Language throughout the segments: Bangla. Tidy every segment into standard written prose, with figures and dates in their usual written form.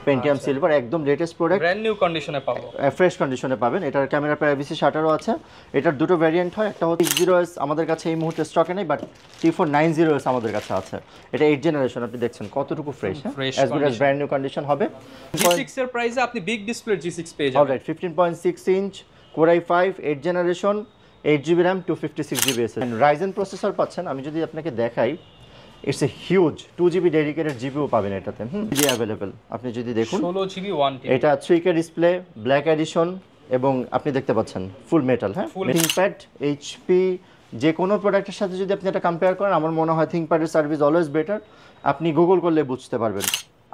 পেন্টিয়াম সিলভার একদম লেটেস্ট প্রোডাক্ট, ব্র্যান্ড নিউ কন্ডিশনে পাবো, ফ্রেশ কন্ডিশনে পাবেন। এটার ক্যামেরা প্রাইভেসি শাটারও আছে। এটার দুটো ভ্যারিয়েন্ট হয়, একটা হচ্ছে 60s আমাদের কাছে এই মুহূর্তে স্টকে নেই, বাট T490s আমাদের কাছে আছে। এটা 8 জেনারেশন, আপনি দেখছেন কতটুকু fresh, as good as brand new condition হবে। G6 এর প্রাইসে আপনি বিগ ডিসপ্লে G6 পেয়ে যাবেন। Alright 15.6 inch Core i5 8 generation 8GB RAM 256GB SSD Ryzen processor পাচ্ছেন। আমি যদি আপনাকে দেখাই, it's a huge 2GB dedicated GPU পাবেন এটাতে, জিবি অ্যাভেলেবল। আপনি যদি দেখুন 16GB 1TB, এটা 3K ডিসপ্লে, ব্ল্যাক এডিশন, এবং আপনি দেখতে পাচ্ছেন ফুল মেটাল। হ্যাঁ, থিংকপ্যাড এইচপি যে কোনো প্রোডাক্টের সাথে যদি আপনি এটা কম্পেয়ার করেন, আমার মনে হয় থিংকপ্যাডের সার্ভিস অলওয়েজ বেটার। আপনি গুগল করলে বুঝতে পারবেন।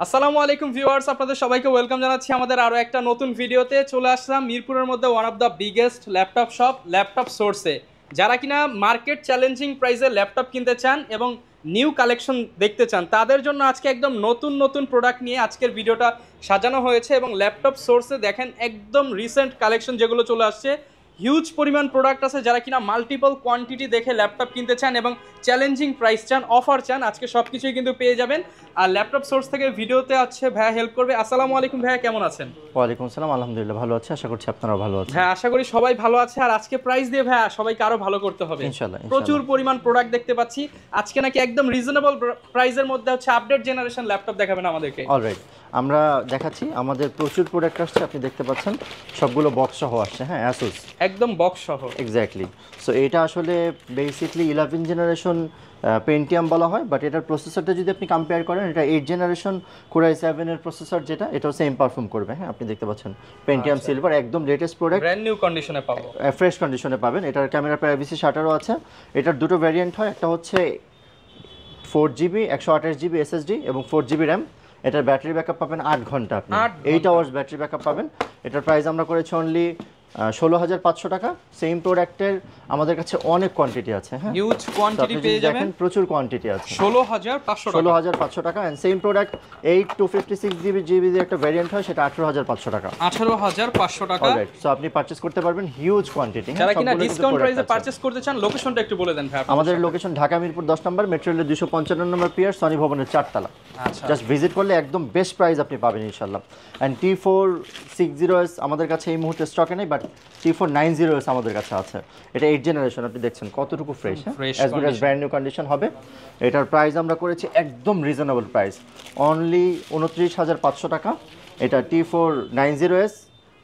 আসসালামু আলাইকুম ভিউয়ার্স, আপনাদের সবাইকে ওয়েলকাম জানাচ্ছি আমাদের আরো একটা নতুন ভিডিওতে। চলে আসলাম মিরপুরের মধ্যে one of the biggest laptop shop laptop সোর্সে। যারা কিনা মার্কেট চ্যালেঞ্জিং প্রাইসে ল্যাপটপ কিনতে চান এবং নিউ কালেকশন দেখতে চান, তাদের জন্য আজকে একদম নতুন নতুন প্রোডাক্ট নিয়ে আজকের ভিডিওটা সাজানো হয়েছে। এবং ল্যাপটপ সোর্সে দেখেন একদম রিসেন্ট কালেকশন যেগুলো চলে আসছে, হিউজ পরিমাণ প্রোডাক্ট আছে। যারা কিনা মাল্টিপল কোয়ান্টিটি দেখে ল্যাপটপ কিনতে চান এবং চ্যালেঞ্জিং প্রাইস চান, অফার চান, আজকে সব কিছুই কিন্তু পেয়ে যাবেন। আর ল্যাপটপ সোর্স থেকে ভিডিওতে আছে ভাইয়া হেল্প করবে। আসসালামু আলাইকুম ভাইয়া, কেমন আছেন? ওয়ালাইকুম আসসালাম, আলহামদুলিল্লাহ ভালো আছি, আশা করছি আপনারাও ভালো আছেন। হ্যাঁ, আশা করি সবাই ভালো আছে। আর আজকে প্রাইস দিয়ে ভাইয়া সবাইকে আরো ভালো করতে হবে ইনশাআল্লাহ। প্রচুর পরিমাণ প্রোডাক্ট দেখতে পাচ্ছি আজকে, নাকি একদম রিজনেবল প্রাইসের মধ্যে হচ্ছে আপডেট জেনারেশন ল্যাপটপ দেখাবেন আমাদেরকে। অলরাইট, আমরা দেখাচ্ছি, আমাদের প্রচুর প্রোডাক্ট আসছে, আপনি দেখতে পাচ্ছেন সবগুলো বক্স সহ আসছে। হ্যাঁ, অ্যাসুস একদম বক্স সহ। এক্স্যাক্টলি। সো এটা আসলে বেসিকলি 11 জেনারেশন পেন্টিয়াম বলা হয়, বাট এটার প্রসেসরটা যদি আপনি কম্পেয়ার করেন, এটা 8 জেনারেশন Core i7 এর প্রসেসর, যেটা এটাও সেম পারফর্ম করবে। হ্যাঁ, আপনি দেখতে পাচ্ছেন পেন্টিয়াম সিলভার একদম লেটেস্ট প্রোডাক্ট, ব্র্যান্ড নিউ কন্ডিশনে পাবো, ফ্রেশ কন্ডিশনে পাবেন। এটার ক্যামেরা প্রাইভেসি শাটারও আছে। এটার দুটো ভ্যারিয়েন্ট হয়, একটা হচ্ছে 4GB 128GB SSD এবং 4GB RAM। এটার ব্যাটারি ব্যাকআপ পাবেন 8 ঘন্টা, আপনি 8 আওয়ার্স ব্যাটারি ব্যাকআপ পাবেন। এটার প্রাইস আমরা করেছি অনলি 16,500 টাকা। সেম প্রোডাক্টের আমাদের কাছে অনেক কোয়ান্টিটি আছে। হ্যাঁ, হিউজ কোয়ান্টিটি পেয়ে যাবেন, প্রচুর কোয়ান্টিটি আছে। 16,500 টাকা। এন্ড সেম প্রোডাক্ট 8 256GB দিয়ে একটা ভ্যারিয়েন্ট হয়, সেটা 18,500 টাকা। 18,500 টাকা। অলরাইট, সো আপনি পারচেজ করতে পারবেন হিউজ কোয়ান্টিটি। যারা কিনা ডিসকাউন্ট প্রাইসে পারচেজ করতে চান, লোকেশনটা একটু বলে দেন ভাই। আমাদের লোকেশন ঢাকা মিরপুর 10 নম্বর, মেট্রো রেলের 255 নম্বর পিয়ার, সনি ভবনের 4 তলা। আচ্ছা, জাস্ট ভিজিট করলে একদম বেস্ট প্রাইস আপনি পাবেন ইনশাআল্লাহ। এন্ড T460s আমাদের কাছে এই মুহূর্তে স্টকে নেই, বাট T490s আমাদের কাছে আছে। এটা 8 জেনারেশন, আপনি দেখছেন কতটুকু fresh, as good as brand new condition হবে। এটার প্রাইস আমরা করেছি একদম রিজনেবল প্রাইস, অনলি 29,500 টাকা। এটা T490s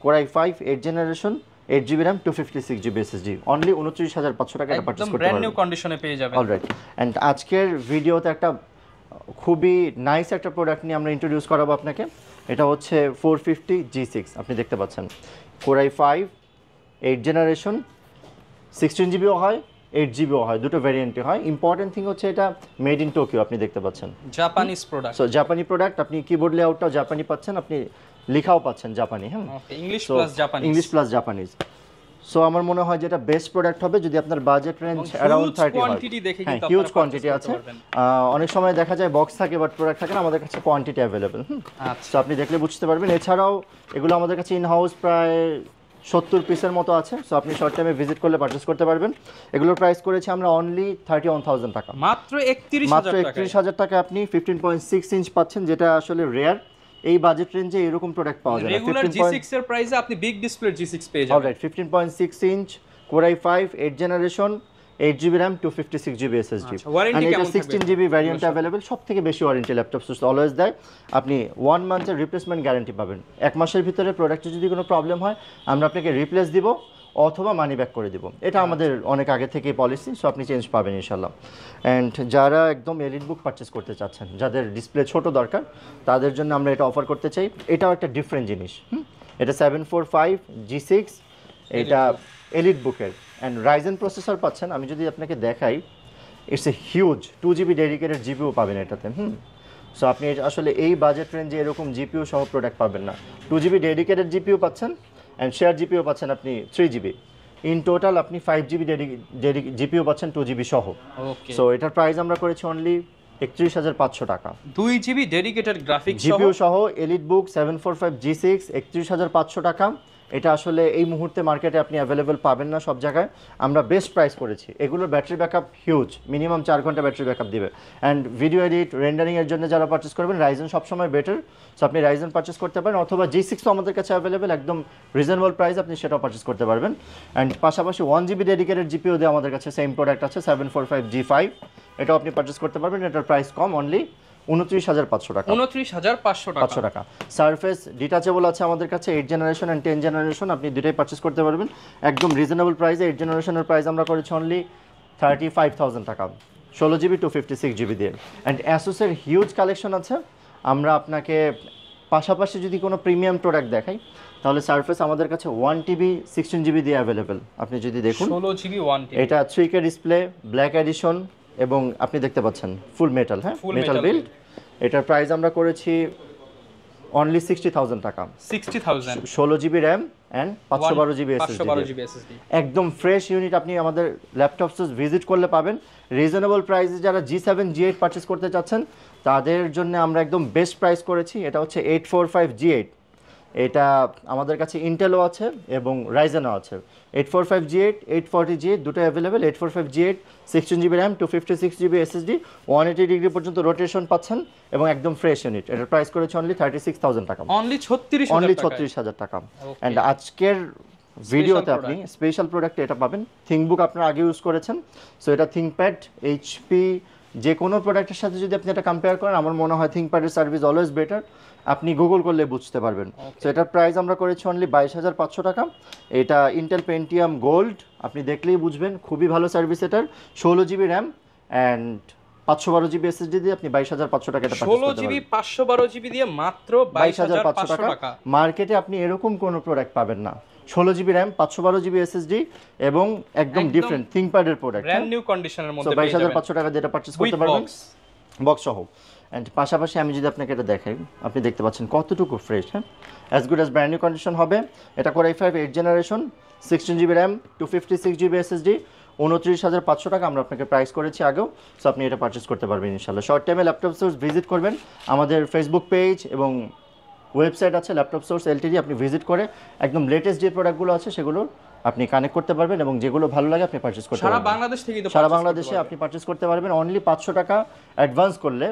Core i5 8 generation 8GB RAM 256GB SSD, only 29,500 টাকা এটা পারচেজ করতে ব্র্যান্ড পারবেন। নিউ কন্ডিশনে পেয়ে যাবেন। অলরাইট, এন্ড আজকের ভিডিওতে একটা খুবই নাইস একটা প্রোডাক্ট নিয়ে আমরা ইন্ট্রোডিউস করাবো আপনাকে। এটা হচ্ছে 450 G6, আপনি দেখতে পাচ্ছেন Core i5 8 জেনারেশন 16GBও হয় 8GBও হয়, দুটো ভ্যারিয়েন্টে হয়। ইম্পর্টেন্ট থিং হচ্ছে এটা মেড ইন টোকিও, আপনি দেখতে পাচ্ছেন জাপানিজ প্রোডাক্ট। সো জাপানি প্রোডাক্ট, আপনি কিবোর্ড লেআউটটাও জাপানি পাচ্ছেন, আপনি লেখাও পাচ্ছেন জাপানি। হ্যাঁ, English plus Japanese, English plus Japanese. So আমার মনে হয় যেটা বেস্ট প্রোডাক্ট হবে যদি আপনার বাজেট রেঞ্জ অ্যারাউন্ড 30 হয়। হ্যাঁ, হিউজ কোয়ান্টিটি আছে। অনেক সময় দেখা যায় বক্স থাকে বাট প্রোডাক্ট থাকে না, আমাদের কাছে কোয়ান্টিটি অ্যাভেলেবল। সো আপনি দেখলে বুঝতে পারবেন। এছাড়াও এগুলো আমাদের কাছে ইন হাউস প্রায় 70 পিসের মতো আছে। সো আপনি শর্ট টাইমে ভিজিট করলে পারচেজ করতে পারবেন। এগুলোর প্রাইস করেছি আমরা অনলি 31,000 টাকা, মাত্র 31,000 টাকা। আপনি 15.6 ইঞ্চ পাচ্ছেন, যেটা আসলে রেয়ার। এই বাজেট রেঞ্জে এরকম প্রোডাক্ট পাওয়া যায় না। রেগুলার G6 এর প্রাইসে আপনি বিগ ডিসপ্লে G6 পেয়ে যাবেন। Alright, 15.6 inch Core i5 8 generation 8GB RAM 256GB SSD, warranty এটা কেমন থাকবে? 16GB variant available. সবথেকে বেশি ওয়ারেন্টি ল্যাপটপ সোর্স অলওয়েজ দেয়। আপনি 1 মান্থের রিপ্লেসমেন্ট গ্যারান্টি পাবেন। 1 মাসের ভিতরে প্রোডাক্টে যদি কোনো প্রবলেম হয়, আমরা আপনাকে রিপ্লেস দিব অথবা মানি ব্যাক করে দিব। এটা আমাদের অনেক আগে থেকেই পলিসি। সো আপনি চেঞ্জ পাবেন ইনশাআল্লাহ। অ্যান্ড যারা একদম এলিট বুক পারচেস করতে চাচ্ছেন, যাদের ডিসপ্লে ছোট দরকার, তাদের জন্য আমরা এটা অফার করতে চাই। এটাও একটা ডিফারেন্ট জিনিস। এটা 745 G6, এটা এলিট বুকের অ্যান্ড রাইজেন প্রসেসর পাচ্ছেন। আমি যদি আপনাকে দেখাই, it's a huge 2GB dedicated GPU পাবেন এটাতে। সো আপনি আসলে এই বাজেট রেঞ্জে এরকম জিপিইউ সহ প্রোডাক্ট পাবেন না। 2GB ডেডিকেটেড জিপিইউ পাচ্ছেন অ্যান্ড শেয়ার জিপিইউ পাচ্ছেন আপনি 3GB। ইন টোটাল আপনি 5GB জিপিইউ পাচ্ছেন 2GB সহ। সো এটার প্রাইস আমরা করেছি অনলি 31,500 টাকা। 2GB ডেডিকেটেড গ্রাফিক্স জিপিইউ সহ এলিট বুক 745 G6 31,500 টাকা। এটা আসলে এই মুহূর্তে মার্কেটে আপনি অ্যাভেলেবেল পাবেন না সব জায়গায়। আমরা বেস্ট প্রাইস করেছি। এগুলোর ব্যাটারি ব্যাকআপ হিউজ, মিনিমাম 4 ঘন্টা ব্যাটারি ব্যাকআপ দিবে। অ্যান্ড ভিডিও এডিট রেন্ডারিংয়ের জন্য যারা পারচেস করবেন, রাইজেন সবসময় বেটার। সো আপনি রাইজেন পারচেস করতে পারেন, অথবা G6 তো আমাদের কাছে অ্যাভেলেবেল, একদম রিজনেবল প্রাইস, আপনি সেটাও পারচেস করতে পারবেন। অ্যান্ড পাশাপাশি 1GB ডেডিকেটেড জিপিও দিয়ে আমাদের কাছে সেম প্রোডাক্ট আছে 745G5, এটাও আপনি পারচেস করতে পারবেন। এটার প্রাইস কম, অনলি 29,500 টাকা। 29,500 টাকা। সারফেস ডিটাচেবল আছে আমাদের কাছে 8 জেনারেশন অ্যান্ড 10 জেনারেশন, আপনি দুটোই পারচেস করতে পারবেন একদম রিজনেবল প্রাইসে। 8 জেনারেশনের প্রাইস আমরা করেছি অনলি 35,000 টাকা, 16GB 256GB দিয়ে। অ্যান্ড অ্যাসুসের হিউজ কালেকশন আছে। আমরা আপনাকে পাশাপাশি যদি কোনো প্রিমিয়াম প্রোডাক্ট দেখাই, তাহলে সারফেস আমাদের কাছে 1TB 16GB দিয়ে অ্যাভেলেবেল। আপনি যদি দেখুন 16GB 1TB, এটা 3K ডিসপ্লে, ব্ল্যাক এডিশন, এবং আপনি দেখতে পাচ্ছেন ফুল মেটাল, হ্যাঁ মেটাল বিল্ড। এটার প্রাইস আমরা করেছি অনলি 60,000 টাকা, 60,000, 16GB RAM and 512GB SSD। একদম ফ্রেশ ইউনিট আপনি আমাদের ল্যাপটপ স্টোর ভিজিট করলে পাবেন। রিজনেবল প্রাইসে যারা G7 G8 পারচেস করতে চাচ্ছেন তাদের জন্য আমরা একদম বেস্ট প্রাইস করেছি। এটা হচ্ছে 845G8, এটা আমাদের কাছে ইন্টেলও আছে এবং রাইজেনও আছে। 845G8, 840G8 দুটো available. 845G8 16GB RAM, 256GB SSD, 180 degree পর্যন্ত রোটেশন পাচ্ছেন এবং একদম ফ্রেশ ইউনিট। এটার প্রাইস করেছে অনলি 36,000 টাকা, অনলি 36,000 টাকা। অ্যান্ড আজকের ভিডিওতে আপনি স্পেশাল প্রোডাক্টে এটা পাবেন। থিংকবুক আপনারা আগে ইউজ করেছেন, সো এটা থিংকপ্যাড HP যে কোনো প্রোডাক্টের সাথে যদি আপনি এটা কম্পেয়ার করেন, আমার মনে হয় থিংকপ্যাডের সার্ভিস অলওয়েজ বেটার। আপনি গুগল করলে বুঝতে পারবেন। সো এটার প্রাইস আমরা করেছি অনলি 22,500 টাকা। এটা ইন্টেল পেন্টিয়াম গোল্ড, আপনি দেখলেই বুঝবেন, খুবই ভালো সার্ভিস এটার। 16GB RAM and 512GB SSD দিয়ে আপনি 22,500 টাকা এটা পারচেজ করতে পারবেন। 16GB 512GB দিয়ে মাত্র 22,500 টাকা। মার্কেটে আপনি এরকম কোনো প্রোডাক্ট পাবেন না। 16GB র্যাম, 512GB SSD এবং একদম ডিফারেন্ট থিংকপ্যাডের প্রোডাক্ট, ব্র্যান্ড নিউ কন্ডিশনের মধ্যে 22,500 টাকা দিয়ে এটা পারচেজ করতে পারবেন বক্স সহ। অ্যান্ড পাশাপাশি আমি যদি আপনাকে এটা দেখাই, আপনি দেখতে পাচ্ছেন কতটুকু ফ্রেশ, হ্যাঁ, as good as brand new condition হবে। এটা Core i5 8 generation, 16GB RAM, 256GB SSD, 29,500 টাকা আমরা আপনাকে প্রাইস করেছি আগেও। সো আপনি এটা পারচেস করতে পারবেন ইনশাআল্লাহ। শর্ট টাইমে ল্যাপটপ সোর্স ভিজিট করবেন, আমাদের ফেসবুক পেজ এবং ওয়েবসাইট আছে ল্যাপটপ সোর্স LTD, আপনি ভিজিট করে একদম লেটেস্ট যে প্রোডাক্টগুলো আছে সেগুলো আপনি কানেক্ট করতে পারবেন এবং যেগুলো ভালো লাগে আপনি পারচেস করতে পারবেন। সারা বাংলাদেশ থেকে তো সারা বাংলাদেশে আপনি পারচেস করতে পারবেন। অনলি 500 টাকা অ্যাডভান্স করলে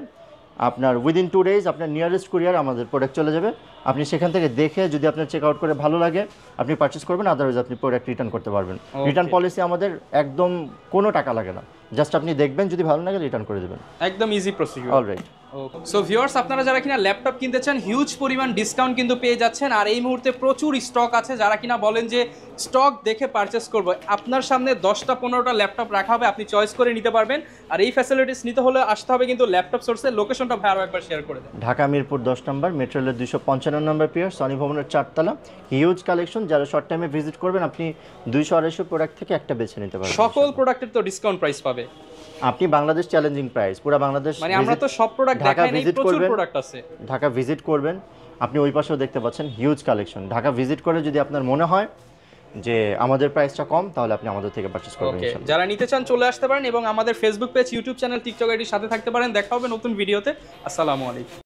আপনার উইদিন 2 ডেজ আপনার নিয়ারেস্ট কুরিয়ার আমাদের প্রোডাক্ট চলে যাবে। আপনি সেখান থেকে দেখে যদি আপনার চেক আউট করে ভালো লাগে আপনি পারচেস করবেন, আদারওয়াইজ আপনি প্রোডাক্ট রিটার্ন করতে পারবেন। রিটার্ন পলিসি আমাদের একদম কোনো টাকা লাগে না, জাস্ট আপনি দেখবেন, যদি ভালো লাগে রিটার্ন করে দেবেন, একদম easy procedure. Alright. So viewers, আপনারা যারা কিনা ল্যাপটপ কিনতে চান হিউজ পরিমাণ ডিসকাউন্ট কিন্তু পেয়ে যাচ্ছেন। আর এই মুহূর্তে প্রচুর স্টক আছে। যারা কিনা বলেন যে স্টক দেখে পারচেস করবো, আপনার সামনে 10টা 15টা ল্যাপটপ রাখা হবে, আপনি চয়েস করে নিতে পারবেন। আর এই ফ্যাসিলিটিস নিতে হলে আসতে হবে কিন্তু ল্যাপটপ সোর্সের। লোকেশনটা ভাই আরও একবার শেয়ার করে দেন। ঢাকা মিরপুর 10 নম্বর, মেট্রো রেলের 255 নম্বর পিয়ার, সনি ভবনের 4 তলা। হিউজ কালেকশন, যারা শর্ট টাইমে ভিজিট করবেন আপনি 200-250 প্রোডাক্ট থেকে একটা বেছে নিতে পারবেন। সকল প্রোডাক্টের তো ডিসকাউন্ট প্রাইস পাবে। আপনি বাংলাদেশ চ্যালেঞ্জিং প্রাইস, পুরো বাংলাদেশ মানে আমরা তো সব প্রোডাক্ট দেখাই নাই, প্রচুর প্রোডাক্ট আছে। ঢাকা ভিজিট করবেন, আপনি ওই পাশেও দেখতে পাচ্ছেন হিউজ কালেকশন। ঢাকা ভিজিট করে যদি আপনার মনে হয় যে আমাদের প্রাইসটা কম, তাহলে আপনি আমাদের থেকে পারচেজ করবেন ইনশাআল্লাহ। যারা নিতে চান চলে আসতে পারেন এবং আমাদের Facebook page, YouTube channel, TikTok আইডির সাথে থাকতে পারেন। দেখা হবে নতুন ভিডিওতে। আসসালামু আলাইকুম।